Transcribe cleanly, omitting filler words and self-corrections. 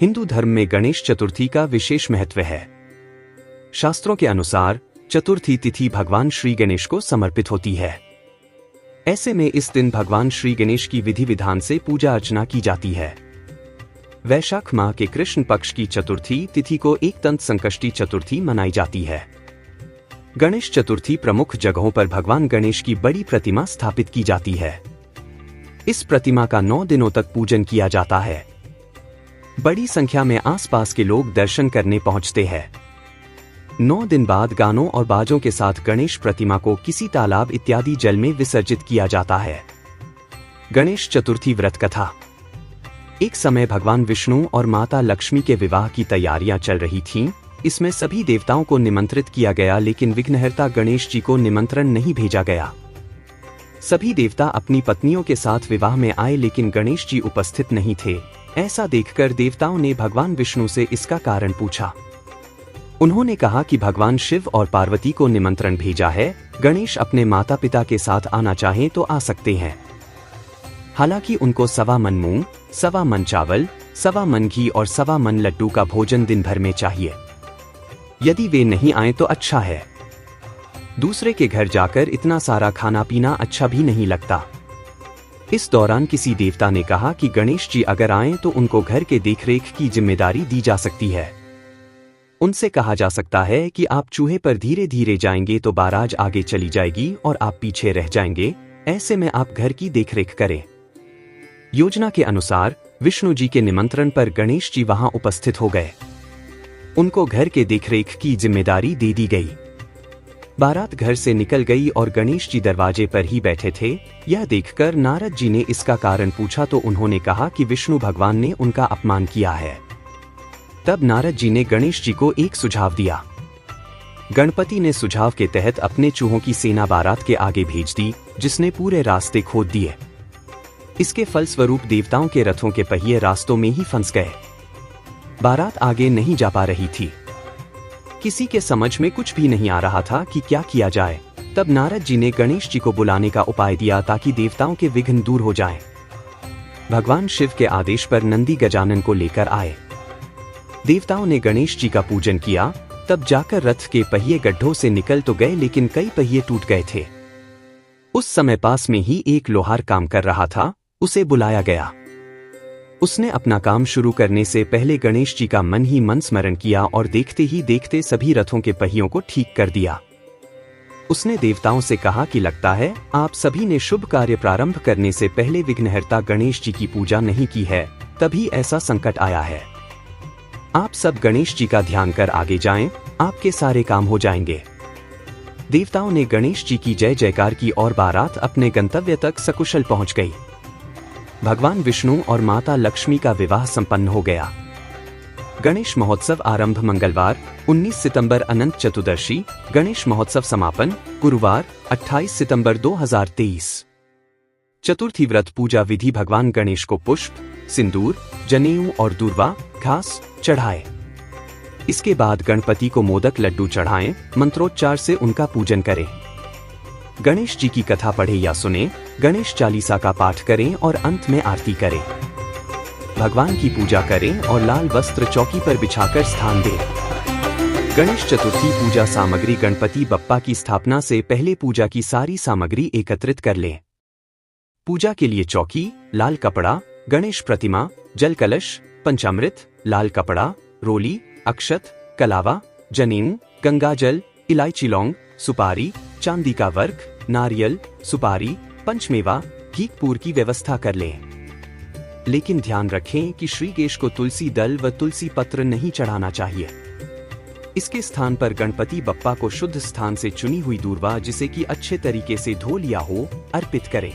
हिंदू धर्म में गणेश चतुर्थी का विशेष महत्व है। शास्त्रों के अनुसार चतुर्थी तिथि भगवान श्री गणेश को समर्पित होती है। ऐसे में इस दिन भगवान श्री गणेश की विधि विधान से पूजा अर्चना की जाती है। वैशाख माह के कृष्ण पक्ष की चतुर्थी तिथि को एकदंत संकष्टी चतुर्थी मनाई जाती है। गणेश चतुर्थी प्रमुख जगहों पर भगवान गणेश की बड़ी प्रतिमा स्थापित की जाती है। इस प्रतिमा का 9 दिनों तक पूजन किया जाता है। बड़ी संख्या में आसपास के लोग दर्शन करने पहुंचते हैं। 9 दिन बाद गानों और बाजों के साथ गणेश प्रतिमा को किसी तालाब इत्यादि जल में विसर्जित किया जाता है। गणेश चतुर्थी व्रत कथा। एक समय भगवान विष्णु और माता लक्ष्मी के विवाह की तैयारियां चल रही थीं। इसमें सभी देवताओं को निमंत्रित किया गया, लेकिन विघ्नहर्ता गणेश जी को निमंत्रण नहीं भेजा गया। सभी देवता अपनी पत्नियों के साथ विवाह में आए, लेकिन गणेश जी उपस्थित नहीं थे। ऐसा देखकर देवताओं ने भगवान विष्णु से इसका कारण पूछा। उन्होंने कहा कि भगवान शिव और पार्वती को निमंत्रण भेजा है। गणेश अपने माता पिता के साथ आना चाहें तो आ सकते हैं। हालांकि उनको 1.25 मन मूंग, 1.25 मन चावल, 1.25 मन घी और 1.25 मन लड्डू का भोजन दिन भर में चाहिए। यदि वे नहीं आए तो अच्छा है। दूसरे के घर जाकर इतना सारा खाना पीना अच्छा भी नहीं लगता। इस दौरान किसी देवता ने कहा कि गणेश जी अगर आएं तो उनको घर के देखरेख की जिम्मेदारी दी जा सकती है। उनसे कहा जा सकता है कि आप चूहे पर धीरे धीरे जाएंगे तो बाराज आगे चली जाएगी और आप पीछे रह जाएंगे। ऐसे में आप घर की देखरेख करें। योजना के अनुसार विष्णु जी के निमंत्रण पर गणेश जी वहां उपस्थित हो गए। उनको घर के देखरेख की जिम्मेदारी दे दी गई। बारात घर से निकल गई और गणेश जी दरवाजे पर ही बैठे थे। यह देखकर नारद जी ने इसका कारण पूछा तो उन्होंने कहा कि विष्णु भगवान ने उनका अपमान किया है। तब नारद जी ने गणेश जी को एक सुझाव दिया। गणपति ने सुझाव के तहत अपने चूहों की सेना बारात के आगे भेज दी, जिसने पूरे रास्ते खोद दिए। इसके फलस्वरूप देवताओं के रथों के पहिए रास्तों में ही फंस गए। बारात आगे नहीं जा पा रही थी। किसी के समझ में कुछ भी नहीं आ रहा था कि क्या किया जाए। तब नारद जी ने गणेश जी को बुलाने का उपाय दिया ताकि देवताओं के विघ्न दूर हो जाएं। भगवान शिव के आदेश पर नंदी गजानन को लेकर आए। देवताओं ने गणेश जी का पूजन किया। तब जाकर रथ के पहिए गड्ढों से निकल तो गए, लेकिन कई पहिए टूट गए थे। उस समय पास में ही एक लोहार काम कर रहा था। उसे बुलाया गया। उसने अपना काम शुरू करने से पहले गणेश जी का मन ही मन स्मरण किया और देखते ही देखते सभी रथों के पहियों को ठीक कर दिया। उसने देवताओं से कहा कि लगता है आप सभी ने शुभ कार्य प्रारंभ करने से पहले विघ्नहर्ता गणेश जी की पूजा नहीं की है, तभी ऐसा संकट आया है। आप सब गणेश जी का ध्यान कर आगे जाएं, आपके सारे काम हो जाएंगे। देवताओं ने गणेश जी की जय जयकार की और बारात अपने गंतव्य तक सकुशल पहुंच गई। भगवान विष्णु और माता लक्ष्मी का विवाह संपन्न हो गया। गणेश महोत्सव आरंभ मंगलवार 19 सितंबर अनंत चतुर्दशी। गणेश महोत्सव समापन गुरुवार 28 सितंबर 2023। चतुर्थी व्रत पूजा विधि। भगवान गणेश को पुष्प, सिंदूर, जनेऊ और दूर्वा घास चढ़ाए। इसके बाद गणपति को मोदक लड्डू चढ़ाएं। मंत्रोच्चार से उनका पूजन करें। गणेश जी की कथा पढ़े या सुने। गणेश चालीसा का पाठ करें और अंत में आरती करें। भगवान की पूजा करें और लाल वस्त्र चौकी पर बिछाकर स्थान दें। गणेश चतुर्थी पूजा सामग्री। गणपति बप्पा की स्थापना से पहले पूजा की सारी सामग्री एकत्रित कर लें। पूजा के लिए चौकी, लाल कपड़ा, गणेश प्रतिमा, जल कलश, पंचामृत, लाल कपड़ा, रोली, अक्षत, कलावा, जनेऊ, गंगाजल, इलायची लौंग, सुपारी, चांदी का वर्क, नारियल, सुपारी, पंचमेवा, घी पूर की व्यवस्था कर लें। लेकिन ध्यान रखें कि श्री गणेश को तुलसी दल व तुलसी पत्र नहीं चढ़ाना चाहिए। इसके स्थान पर गणपति बप्पा को शुद्ध स्थान से चुनी हुई दूर्वा, जिसे कि अच्छे तरीके से धो लिया हो, अर्पित करें।